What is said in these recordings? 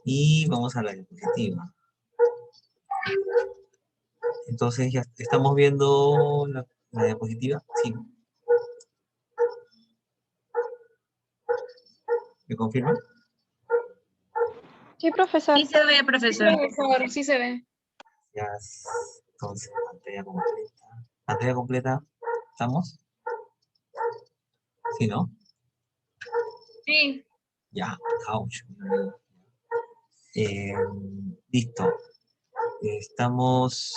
Y vamos a la diapositiva. Entonces ya estamos viendo la diapositiva. Sí. ¿Me confirma? Sí, profesor. Sí se ve, Sí, profesor. profesor, sí se ve. Ya, entonces, pantalla completa. Pantalla completa, ¿estamos? ¿Sí, no? Sí. Ya, ouch. Listo. Estamos...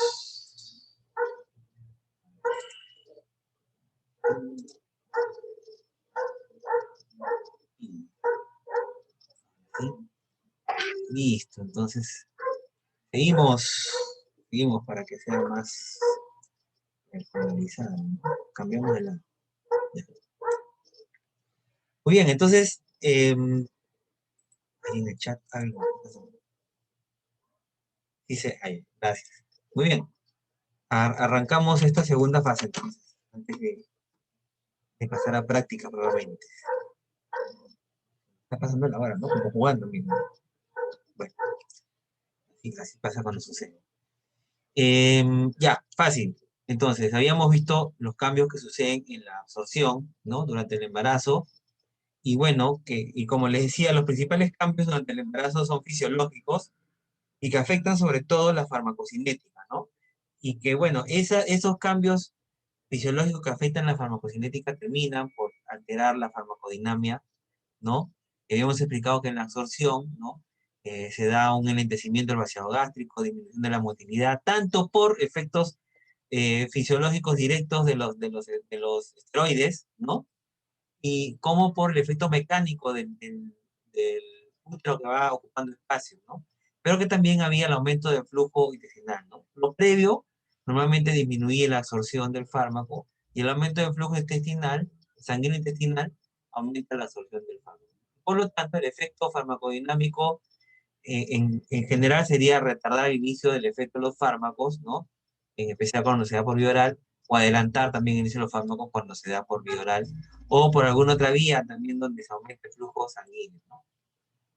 ¿Sí? Listo, entonces seguimos para que sea más personalizado, ¿no? Cambiamos de lado. Ya. Muy bien, entonces, ahí en el chat algo. Dice, ahí, gracias. Muy bien, arrancamos esta segunda fase entonces, antes de pasar a práctica probablemente. Está pasando la hora, ¿no? Como jugando mismo. Bueno, así pasa cuando sucede. Ya, fácil. Entonces, habíamos visto los cambios que suceden en la absorción, ¿no? Durante el embarazo. Y bueno, y como les decía, los principales cambios durante el embarazo son fisiológicos y que afectan sobre todo la farmacocinética, ¿no? Y que bueno, esos cambios fisiológicos que afectan la farmacocinética terminan por alterar la farmacodinamia, ¿no? Habíamos explicado que en la absorción, ¿no? Se da un enlentecimiento del vaciado gástrico, disminución de la motilidad, tanto por efectos fisiológicos directos de los esteroides, ¿no? Y como por el efecto mecánico del útero que va ocupando espacio, ¿no? Pero que también había el aumento del flujo intestinal, ¿no? Lo previo normalmente disminuye la absorción del fármaco y el aumento del flujo intestinal, sanguíneo intestinal, aumenta la absorción del fármaco. Por lo tanto, el efecto farmacodinámico en general sería retardar el inicio del efecto de los fármacos, ¿no? En especial cuando se da por vía oral, o adelantar también el inicio de los fármacos cuando se da por vía oral, o por alguna otra vía también donde se aumente el flujo sanguíneo, ¿no?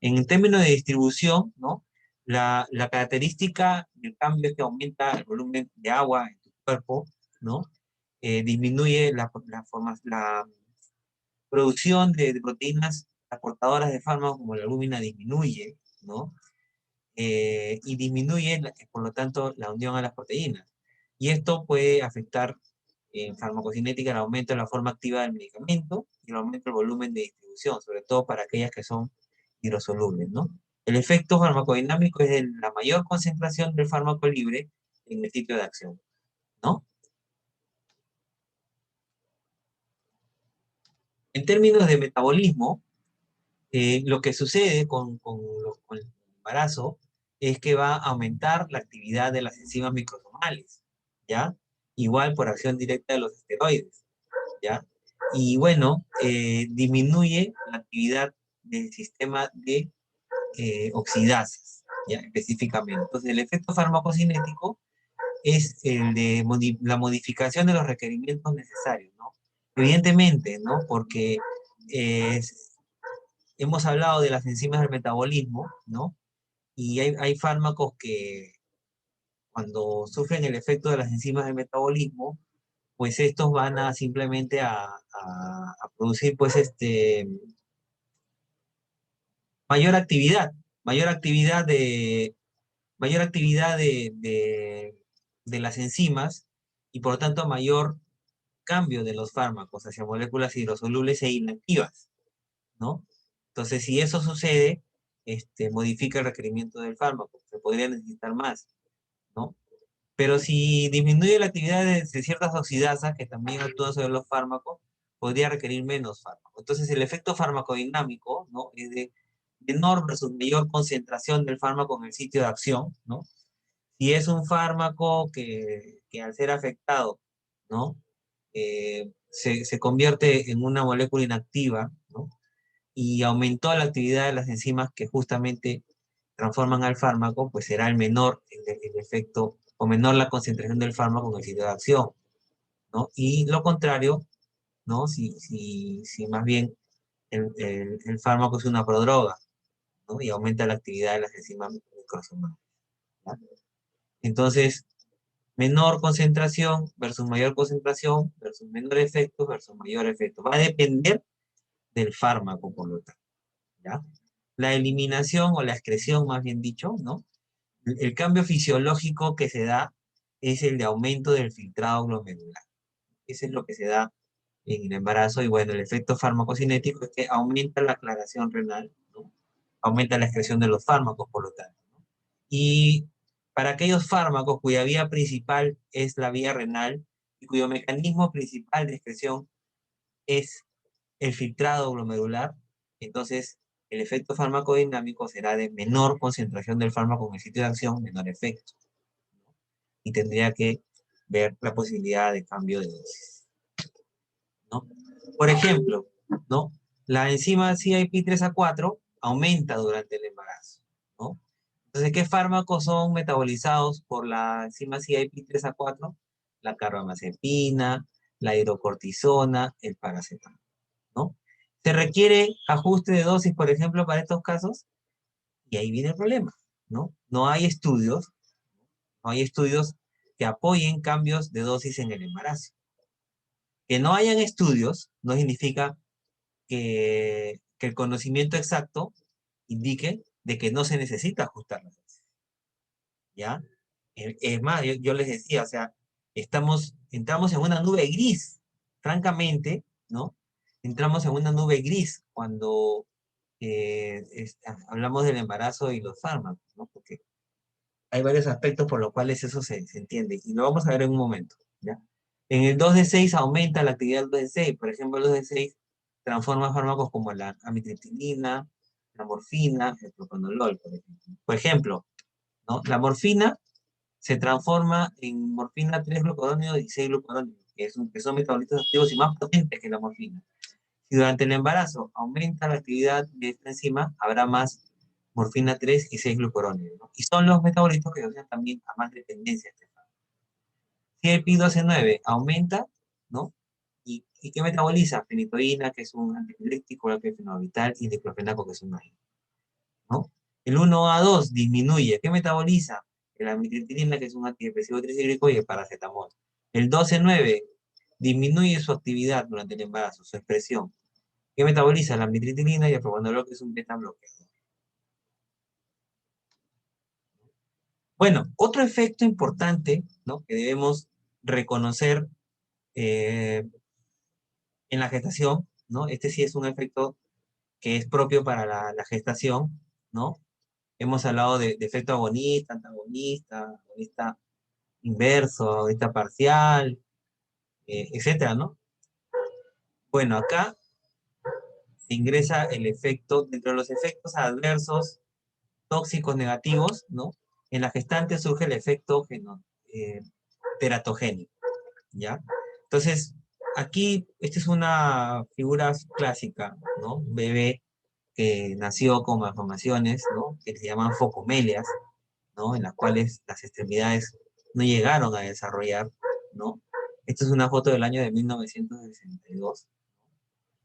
En términos de distribución, ¿no? La característica del cambio es que aumenta el volumen de agua en tu cuerpo, ¿no? Disminuye la producción de proteínas aportadoras de fármacos como la albúmina disminuye, ¿no? Y disminuye, por lo tanto, la unión a las proteínas. Y esto puede afectar en farmacocinética el aumento de la forma activa del medicamento y el aumento del volumen de distribución, sobre todo para aquellas que son hidrosolubles, ¿no? El efecto farmacodinámico es la mayor concentración del fármaco libre en el sitio de acción, ¿no? En términos de metabolismo, lo que sucede con el embarazo es que va a aumentar la actividad de las enzimas microsomales, ¿ya? Igual por acción directa de los esteroides, ¿ya? Y bueno, disminuye la actividad del sistema de oxidasas, ¿ya? Específicamente. Entonces, el efecto farmacocinético es el de la modificación de los requerimientos necesarios, ¿no? Evidentemente, ¿no? Porque eh, hemos hablado de las enzimas del metabolismo, ¿no? Y hay fármacos que cuando sufren el efecto de las enzimas del metabolismo, pues estos van a simplemente a producir, pues, mayor actividad, mayor actividad de, mayor actividad de las enzimas y por lo tanto mayor cambio de los fármacos hacia moléculas hidrosolubles e inactivas, ¿no? Entonces, si eso sucede, modifica el requerimiento del fármaco, se podría necesitar más, ¿no? Pero si disminuye la actividad de ciertas oxidasas que también actúan sobre los fármacos, podría requerir menos fármaco. Entonces, el efecto farmacodinámico, ¿no? Es de menor versus mayor concentración del fármaco en el sitio de acción, ¿no? Si es un fármaco que al ser afectado, ¿no? Se convierte en una molécula inactiva, ¿no? Y aumentó la actividad de las enzimas que justamente transforman al fármaco, pues será el menor el efecto o menor la concentración del fármaco en el sitio de acción, ¿no? Y lo contrario, ¿no? Si más bien el fármaco es una prodroga, ¿no? Y aumenta la actividad de las enzimas microsomáticas, ¿ya? Entonces, menor concentración versus mayor concentración versus menor efecto versus mayor efecto. Va a depender del fármaco, por lo tanto, ¿ya? La eliminación o la excreción, más bien dicho, ¿no? El cambio fisiológico que se da es el de aumento del filtrado glomerular. Eso es lo que se da en el embarazo y bueno, el efecto farmacocinético es que aumenta la aclaración renal, ¿no? Aumenta la excreción de los fármacos, por lo tanto, ¿no? Y para aquellos fármacos cuya vía principal es la vía renal y cuyo mecanismo principal de excreción es el filtrado glomerular, entonces el efecto farmacodinámico será de menor concentración del fármaco en el sitio de acción, menor efecto, ¿no? Y tendría que ver la posibilidad de cambio de dosis, ¿no? Por ejemplo, ¿no? La enzima CYP3A4 aumenta durante el embarazo, ¿no? Entonces, ¿qué fármacos son metabolizados por la enzima CYP3A4? La carbamazepina, la hidrocortisona, el paracetamol, ¿no? ¿Se requiere ajuste de dosis, por ejemplo, para estos casos? Y ahí viene el problema, ¿no? No hay estudios que apoyen cambios de dosis en el embarazo. Que no hayan estudios no significa que el conocimiento exacto indique de que no se necesita ajustar la dosis, ¿ya? Es más, yo les decía, o sea, entramos en una nube gris, francamente, ¿no? Entramos en una nube gris cuando hablamos del embarazo y los fármacos, ¿no? Porque hay varios aspectos por los cuales eso se entiende, y lo vamos a ver en un momento, ¿ya? En el 2D6 aumenta la actividad del 2D6, por ejemplo, el 2D6 transforma fármacos como la amitriptilina, la morfina, el propanolol, por ejemplo. Por ejemplo, ¿no? La morfina se transforma en morfina 3-glucuronio y 6-glucuronio, que son metabolitos activos y más potentes que la morfina. Si durante el embarazo aumenta la actividad de esta enzima, habrá más morfina 3 y 6-glucuronio, ¿no? Y son los metabolitos que asocian también a más dependencia. Si el PI12-9 aumenta, ¿no? ¿Y qué metaboliza? Fenitoína, que es un antiepiléptico, la que es fenobarbital, y diclofenaco, que es un agente, ¿no? El 1A2 disminuye. ¿Qué metaboliza? La amitriptilina, que es un antidepresivo tricíclico, y el paracetamol. El 12-9 disminuye su actividad durante el embarazo, su expresión. ¿Qué metaboliza? La amitriptilina y el propanolol, que es un beta bloqueador. Bueno, otro efecto importante, ¿no? Que debemos reconocer eh, en la gestación, ¿no? Este sí es un efecto que es propio para la gestación, ¿no? Hemos hablado de efecto agonista, antagonista, agonista inverso, agonista parcial, etcétera, ¿no? Bueno, acá se ingresa el efecto, dentro de los efectos adversos tóxicos negativos, ¿no? En la gestante surge el efecto eh, teratogénico, ¿ya? Entonces, aquí, esta es una figura clásica, ¿no? Un bebé que nació con malformaciones, ¿no? Que se llaman focomelias, ¿no? En las cuales las extremidades no llegaron a desarrollar, ¿no? Esta es una foto del año de 1962.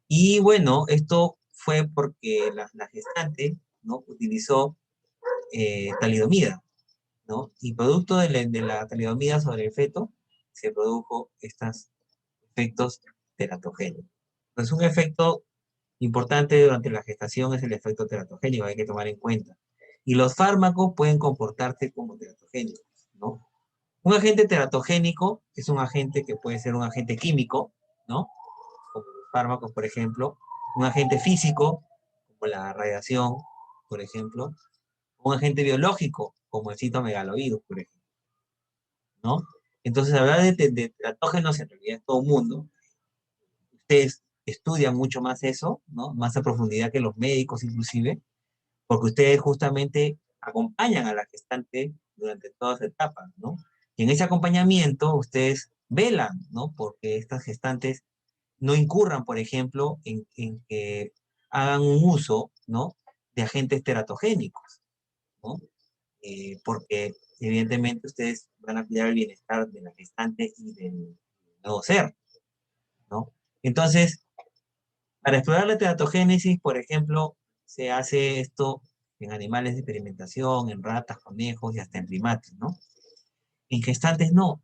Y bueno, esto fue porque la gestante, ¿no? Utilizó talidomida, ¿no? Y producto de la talidomida sobre el feto, se produjo estos efectos teratogénicos. Entonces, un efecto importante durante la gestación es el efecto teratogénico, hay que tomar en cuenta. Y los fármacos pueden comportarse como teratogénicos, ¿no? Un agente teratogénico es un agente que puede ser un agente químico, ¿no? Como los fármacos, por ejemplo. Un agente físico, como la radiación, por ejemplo. Un agente biológico, como el citomegalovirus, por ejemplo, ¿no? Entonces, hablar de teratógenos en realidad es todo un mundo. Ustedes estudian mucho más eso, ¿no? Más a profundidad que los médicos inclusive, porque ustedes justamente acompañan a la gestante durante toda esa etapa, ¿no? Y en ese acompañamiento ustedes velan, ¿no? Porque estas gestantes no incurran, por ejemplo, en que hagan un uso, ¿no? De agentes teratogénicos, ¿no? Porque evidentemente ustedes van a cuidar el bienestar de la gestante y del nuevo ser, ¿no? Entonces, para explorar la teratogénesis, por ejemplo, se hace esto en animales de experimentación, en ratas, conejos y hasta en primates, ¿no? En gestantes no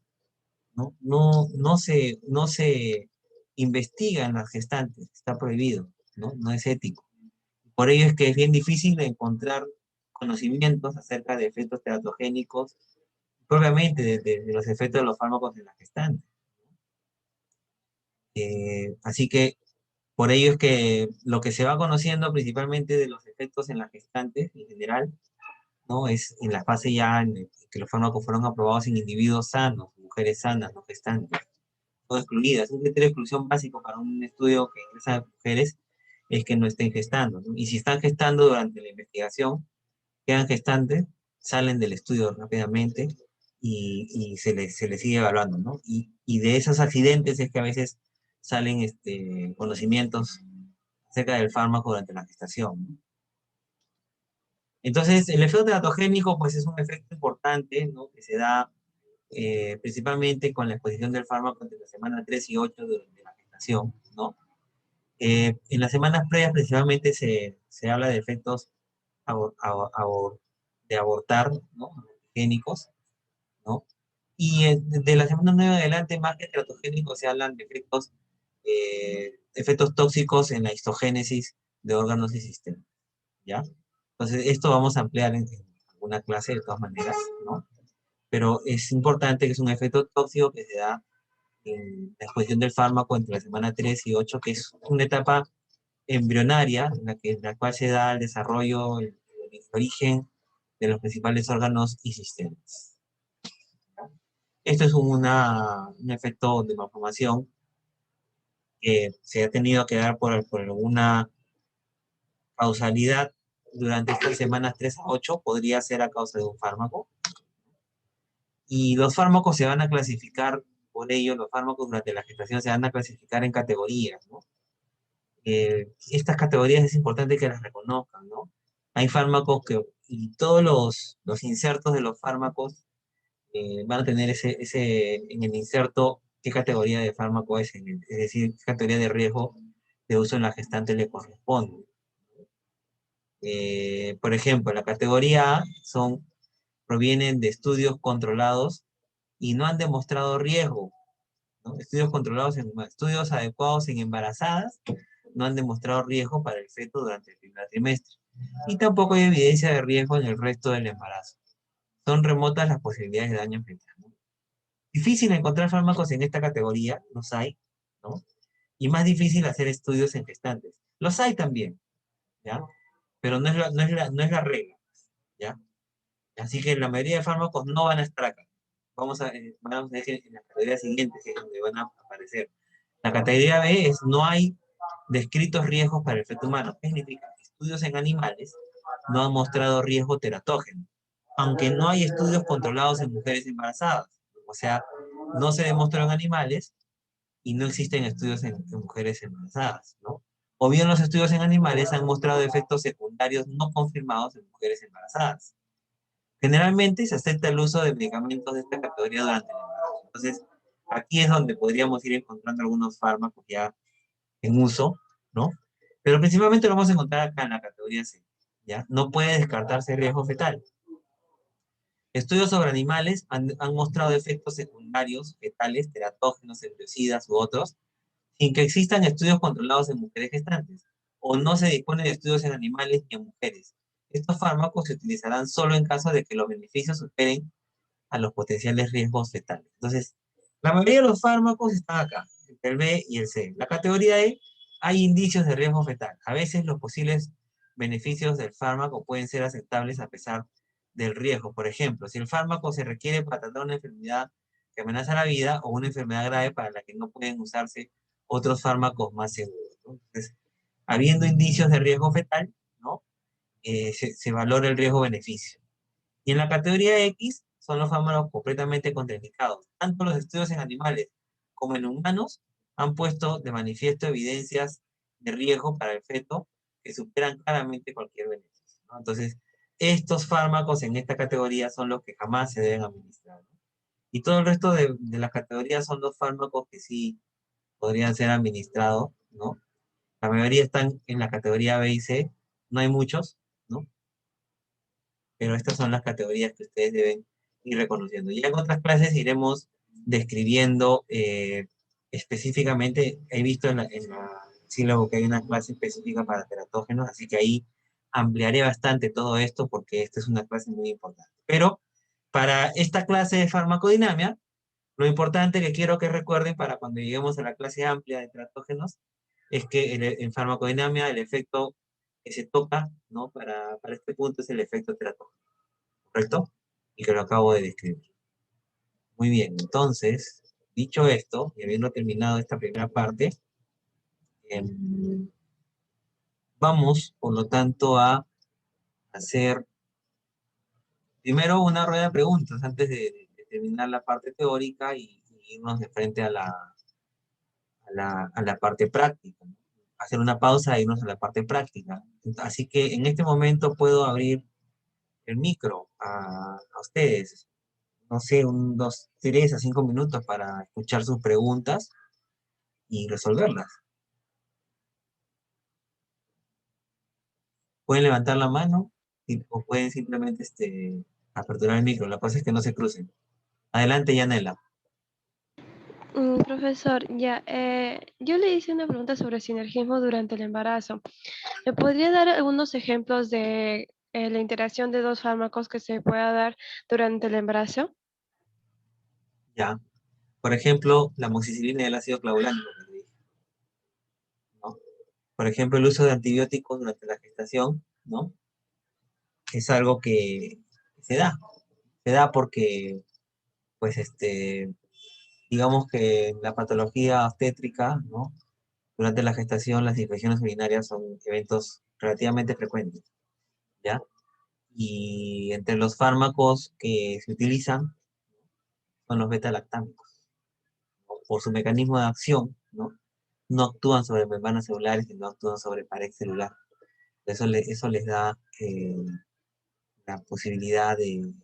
se investiga en las gestantes, está prohibido, ¿no? No es ético. Por ello es que es bien difícil de encontrar conocimientos acerca de efectos teratogénicos, propiamente de los efectos de los fármacos en las gestantes. Así que por ello es que lo que se va conociendo principalmente de los efectos en las gestantes en general, ¿no? Es en la fase ya en que los fármacos fueron aprobados en individuos sanos, mujeres sanas, no gestantes, no excluidas. Un criterio de exclusión básico para un estudio que ingresa a mujeres es que no estén gestando, ¿no? Y si están gestando durante la investigación, quedan gestantes, salen del estudio rápidamente y se les sigue evaluando, ¿no? Y de esos accidentes es que a veces salen conocimientos acerca del fármaco durante la gestación, ¿no? Entonces, el efecto teratogénico, pues es un efecto importante, ¿no? Que se da principalmente con la exposición del fármaco entre la semana 3 y 8 de la gestación, ¿no? En las semanas previas principalmente se habla de efectos abor- abor- abor- de abortar, ¿no? Génicos, ¿no? Y de la semana 9 en adelante, más que teratogénicos, se hablan de efectos tóxicos en la histogénesis de órganos y sistemas, ¿ya? Entonces, esto vamos a ampliar en alguna clase de todas maneras, ¿no? Pero es importante que es un efecto tóxico que se da en la exposición del fármaco entre la semana 3 y 8, que es una etapa embrionaria en la cual se da el desarrollo, el origen de los principales órganos y sistemas. Esto es un efecto de malformación que se ha tenido que dar por alguna causalidad durante estas semanas 3 a 8, podría ser a causa de un fármaco. Y los fármacos se van a clasificar, por ello, los fármacos durante la gestación se van a clasificar en categorías, ¿no? Estas categorías es importante que las reconozcan, ¿no? Hay fármacos y todos los insertos de los fármacos van a tener en el inserto qué categoría de fármaco es decir, qué categoría de riesgo de uso en la gestante le corresponde. Por ejemplo, la categoría A provienen de estudios controlados y no han demostrado riesgo, ¿no? Estudios adecuados en embarazadas no han demostrado riesgo para el feto durante el primer trimestre. Y tampoco hay evidencia de riesgo en el resto del embarazo. Son remotas las posibilidades de daño fetal, ¿no? Difícil encontrar fármacos en esta categoría, los hay, ¿no? Y más difícil hacer estudios en gestantes. Los hay también, ¿ya? Pero no es la regla, ¿ya? Así que la mayoría de fármacos no van a estar acá. Vamos a ver en la categoría siguiente, que es donde van a aparecer. La categoría B es no hay descritos riesgos para el feto humano. ¿Qué significa? Estudios en animales no han mostrado riesgo teratógeno, aunque no hay estudios controlados en mujeres embarazadas. O sea, no se demostró en animales y no existen estudios en mujeres embarazadas, ¿no? O bien los estudios en animales han mostrado efectos secundarios no confirmados en mujeres embarazadas. Generalmente se acepta el uso de medicamentos de esta categoría durante el embarazo. Entonces, aquí es donde podríamos ir encontrando algunos fármacos ya en uso, ¿no? Pero principalmente lo vamos a encontrar acá en la categoría C, ¿ya? No puede descartarse riesgo fetal. Estudios sobre animales han mostrado efectos secundarios fetales, teratógenos, embriocidas u otros, sin que existan estudios controlados en mujeres gestantes, o no se dispone de estudios en animales ni en mujeres. Estos fármacos se utilizarán solo en caso de que los beneficios superen a los potenciales riesgos fetales. Entonces, la mayoría de los fármacos están acá, entre el B y el C. La categoría E, hay indicios de riesgo fetal. A veces los posibles beneficios del fármaco pueden ser aceptables a pesar del riesgo. Por ejemplo, si el fármaco se requiere para tratar una enfermedad que amenaza la vida o una enfermedad grave para la que no pueden usarse otros fármacos más seguros, ¿no? Entonces, habiendo indicios de riesgo fetal, ¿no? Se valora el riesgo-beneficio. Y en la categoría X son los fármacos completamente contraindicados. Tanto los estudios en animales como en humanos han puesto de manifiesto evidencias de riesgo para el feto que superan claramente cualquier beneficio, ¿no? Entonces, estos fármacos en esta categoría son los que jamás se deben administrar, ¿no? Y todo el resto de las categorías son los fármacos que sí podrían ser administrados, ¿no? La mayoría están en la categoría B y C, no hay muchos, ¿no? pero estas son las categorías que ustedes deben ir reconociendo. Ya en otras clases iremos describiendo específicamente, he visto en la sílabo que hay una clase específica para teratógenos, así que ahí ampliaré bastante todo esto porque esta es una clase muy importante. Pero para esta clase de farmacodinamia, lo importante que quiero que recuerden para cuando lleguemos a la clase amplia de teratógenos es que en farmacodinamia el efecto que se toca, ¿no? Para este punto es el efecto teratógeno, ¿correcto? Y que lo acabo de describir. Muy bien, entonces, dicho esto, y habiendo terminado esta primera parte, vamos, por lo tanto, a hacer primero una rueda de preguntas antes de terminar la parte teórica y irnos de frente a la parte práctica, ¿no? Hacer una pausa e irnos a la parte práctica. Así que en este momento puedo abrir el micro a ustedes, no sé, unos 3 a 5 minutos para escuchar sus preguntas y resolverlas. Pueden levantar la mano o pueden simplemente aperturar el micro. La cosa es que no se crucen. Adelante, Yanela. Profesor, ya, yo le hice una pregunta sobre sinergismo durante el embarazo. ¿Me podría dar algunos ejemplos de la interacción de dos fármacos que se pueda dar durante el embarazo? Ya. Por ejemplo, la amoxicilina y el ácido clavulánico, que le dije, ¿no? Por ejemplo, el uso de antibióticos durante la gestación, ¿no? Es algo que se da. Se da porque, pues, digamos que la patología obstétrica, ¿no? Durante la gestación, las infecciones urinarias son eventos relativamente frecuentes, ¿ya? Y entre los fármacos que se utilizan son los beta-lactámicos, ¿no? Por su mecanismo de acción, ¿no? No actúan sobre membranas celulares, sino actúan sobre pared celular. Eso les da la posibilidad de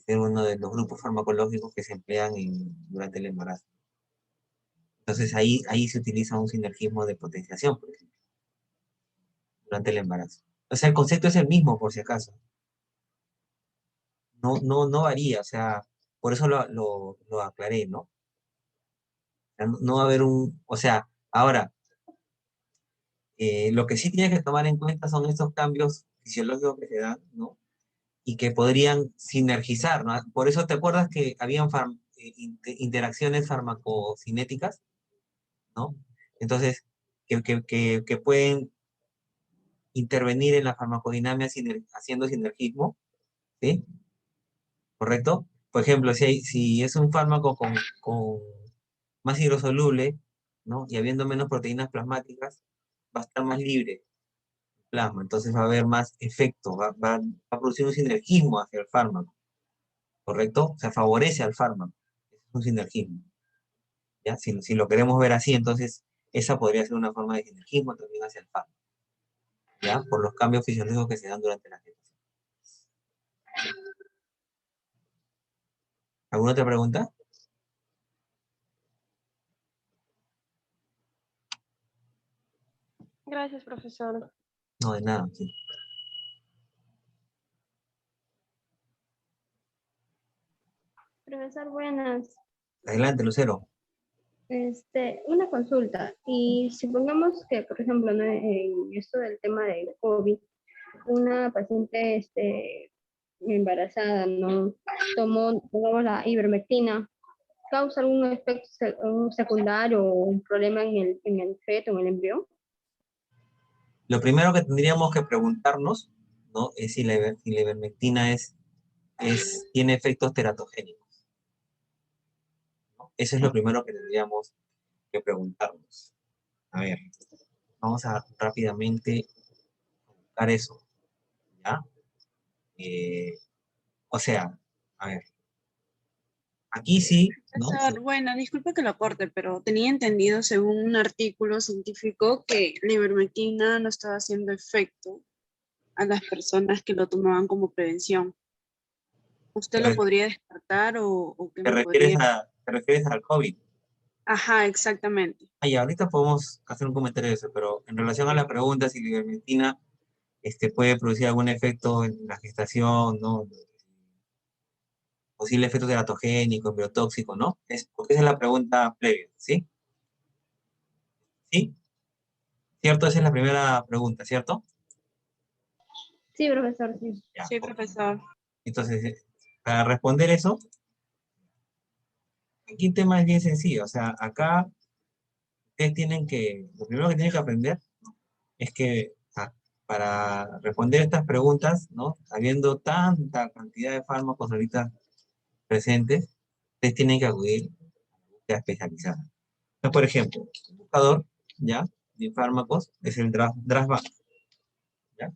ser uno de los grupos farmacológicos que se emplean durante el embarazo. Entonces ahí se utiliza un sinergismo de potenciación, por ejemplo, durante el embarazo. O sea, el concepto es el mismo, por si acaso. No varía, o sea, por eso lo aclaré, ¿no? O sea, no va a haber o sea, ahora, lo que sí tienes que tomar en cuenta son estos cambios fisiológicos que se dan, ¿no? Y que podrían sinergizar, ¿no? Por eso te acuerdas que habían interacciones farmacocinéticas, ¿no? Entonces, que pueden intervenir en la farmacodinamia haciendo sinergismo, ¿sí? ¿Correcto? Por ejemplo, si es un fármaco con más hidrosoluble, ¿no? Y habiendo menos proteínas plasmáticas, va a estar más libre el plasma, entonces va a haber más efecto, va a producir un sinergismo hacia el fármaco, ¿correcto? O sea, favorece al fármaco, es un sinergismo, ¿ya? Si lo queremos ver así, entonces esa podría ser una forma de sinergismo también hacia el fármaco, ¿ya? Por los cambios fisiológicos que se dan durante la gestación. ¿Alguna otra pregunta? Gracias, profesor. No, de nada, sí. Profesor, buenas. Adelante, Lucero. Una consulta. Y supongamos que, por ejemplo, ¿no? En esto del tema del COVID, una paciente embarazada no tomó, pongamos, la ivermectina, ¿causa algún efecto un secundario o un problema en el feto, en el embrión? Lo primero que tendríamos que preguntarnos, ¿no? Es si la ivermectina tiene efectos teratogénicos, ¿no? Eso es lo primero que tendríamos que preguntarnos. A ver, vamos a rápidamente buscar eso, ¿ya? O sea, a ver, aquí sí, ¿no? Profesor, bueno, disculpe que lo corte, pero tenía entendido según un artículo científico que la ivermectina no estaba haciendo efecto a las personas que lo tomaban como prevención. ¿Usted lo ¿Te, podría descartar o qué te me refieres podría...? te refieres al COVID? Ajá, exactamente. Ahí, ahorita podemos hacer un comentario de eso, pero en relación a la pregunta si la ivermectina puede producir algún efecto en la gestación, ¿no? Posible efecto teratogénico, biotóxico, ¿no? Porque esa es la pregunta previa, ¿sí? ¿Sí? ¿Cierto? Esa es la primera pregunta, ¿cierto? Sí, profesor, sí. Ya, Sí, ok. profesor. Entonces, para responder eso, aquí el tema es bien sencillo. O sea, acá ustedes lo primero que tienen que aprender es que para responder estas preguntas, ¿no? Habiendo tanta cantidad de fármacos ahorita presentes, ustedes tienen que acudir a la búsqueda especializada. Entonces, por ejemplo, el buscador, ¿ya? De fármacos es el DRASBAN, ¿ya?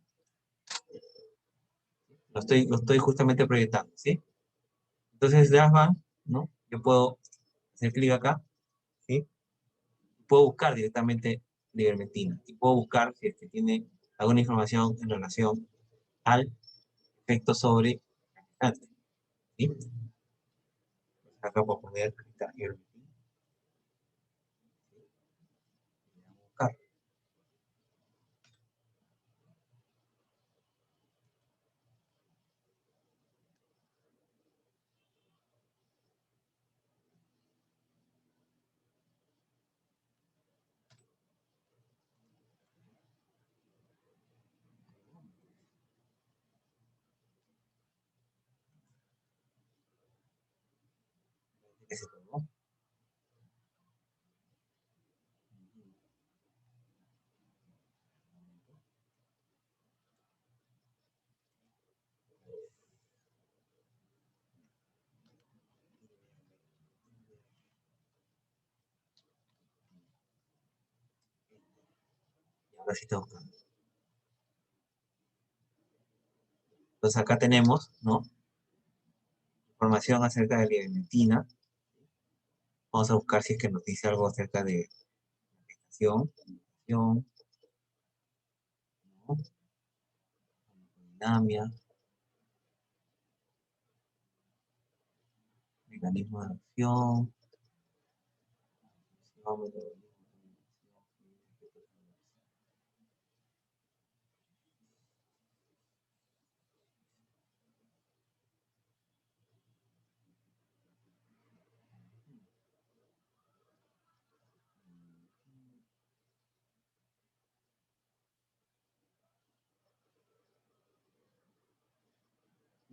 Lo estoy justamente proyectando, ¿sí? Entonces, DRASBAN, ¿no? Yo puedo hacer clic acá, ¿sí? Puedo buscar directamente la ivermectina y puedo buscar si es que tiene alguna información en relación al efecto sobre el cáncer, ¿sí? Acá puedo poner ivermectina, buscar. Ese, ¿no? Y ahora sí está buscando. Entonces acá tenemos, ¿no? Información acerca de la ivermectina. Vamos a buscar si es que nos dice algo acerca de gestación, ¿no? Dinamia, mecanismo de acción,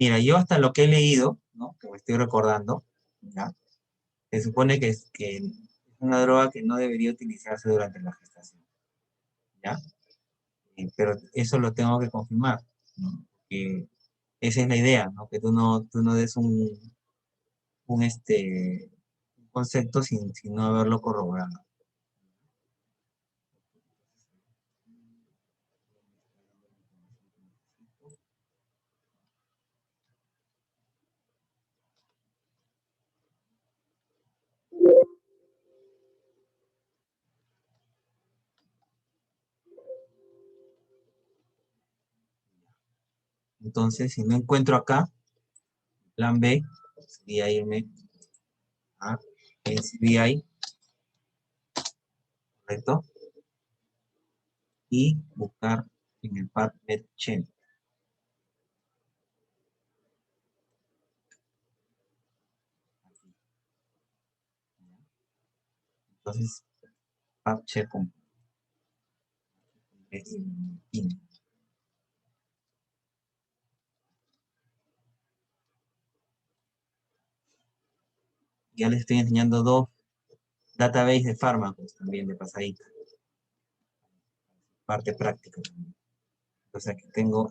mira, yo hasta lo que he leído, ¿no? Que me estoy recordando, ¿ya? Se supone que es una droga que no debería utilizarse durante la gestación, ¿ya? Pero eso lo tengo que confirmar, ¿no? Porque esa es la idea, ¿no? Que tú no des un concepto sin no haberlo corroborado. Entonces, si no encuentro acá, plan B sería irme a NCBI, ¿correcto? Y buscar en el PubMed Chain. Entonces, PubCheck con ya les estoy enseñando dos databases de fármacos también de pasadita. Parte práctica también. Entonces aquí tengo,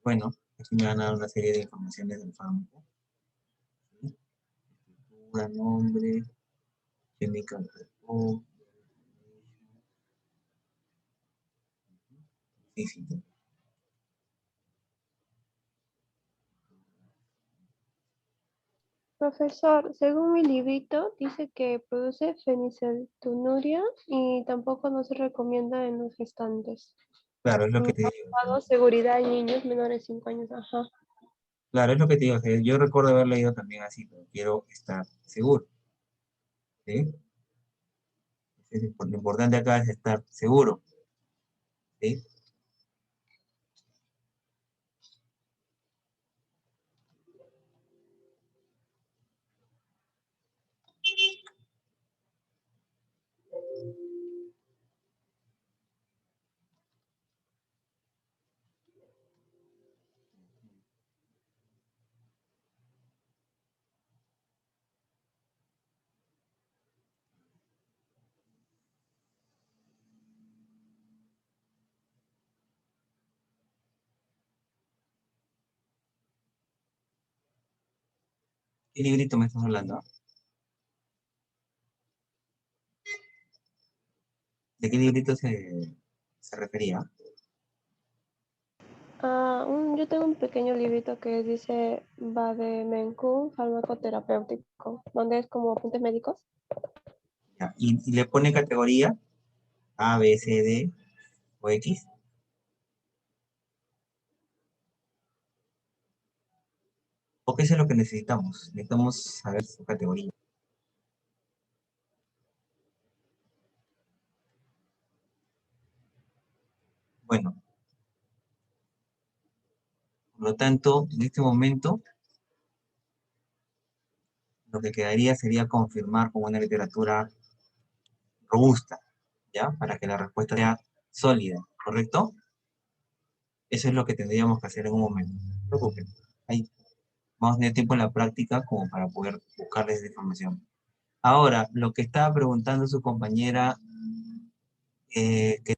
bueno, aquí me van a dar una serie de informaciones del fármaco. ¿Sí? Estructura, nombre, chemical report, físico. Profesor, según mi librito, dice que produce fenilcetonúria y tampoco no se recomienda en los gestantes. Claro, es lo Me que te ha digo. dado seguridad en niños menores de 5 años. Ajá. Claro, es lo que te digo. Yo recuerdo haber leído también así, pero quiero estar seguro. ¿Sí? Lo importante acá es estar seguro. ¿Sí? ¿Qué librito me estás hablando? ¿De qué librito se refería? Yo tengo un pequeño librito que dice Vademécum fármaco terapéutico, donde es como apuntes médicos. Ya, y le pone categoría A, B, C, D o X. Porque eso es lo que necesitamos. Necesitamos saber su categoría. Bueno, por lo tanto, en este momento, lo que quedaría sería confirmar con una literatura robusta, ¿ya? Para que la respuesta sea sólida, ¿correcto? Eso es lo que tendríamos que hacer en un momento. No se preocupen. Ahí vamos a tener tiempo en la práctica como para poder buscarles esa información. Ahora, lo que estaba preguntando su compañera, que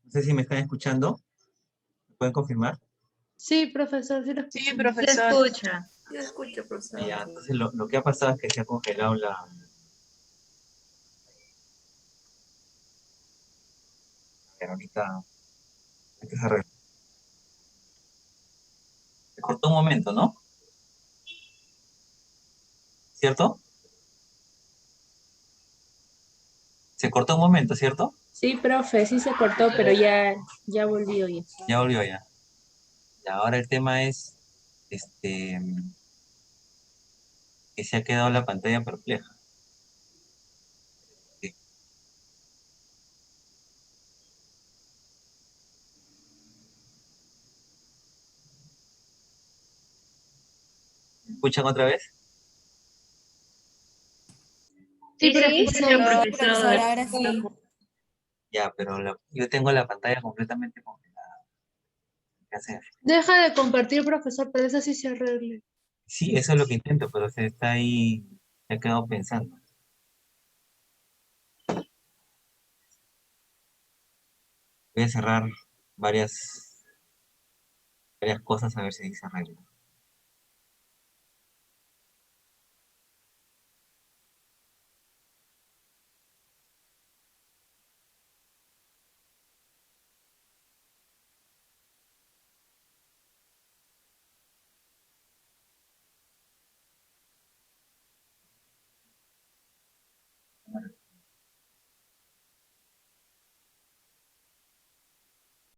no sé si me están escuchando, ¿me pueden confirmar? Sí, profesor, sí lo Sí, escuchamos. profesor. escucha. Sí, escucha, profesor. Ya, entonces lo que ha pasado es que se ha congelado la... Pero ahorita se arregla. Se cortó un momento, ¿no? ¿Cierto? Se cortó un momento, ¿cierto? Sí, profe, sí se cortó, pero ya volvió ya. Ya volvió ya. Y ahora el tema es, este, que se ha quedado la pantalla perpleja. ¿Sí? ¿Me escuchan otra vez? Sí, Sí, profesor. profesor, ahora Sí. Ya, pero yo tengo la pantalla completamente congelada. ¿Qué hacer? Deja de compartir, profesor, pero eso sí se arregle. Sí, eso es lo que intento, pero se está ahí, se ha quedado pensando. Voy a cerrar varias cosas a ver si se arregla.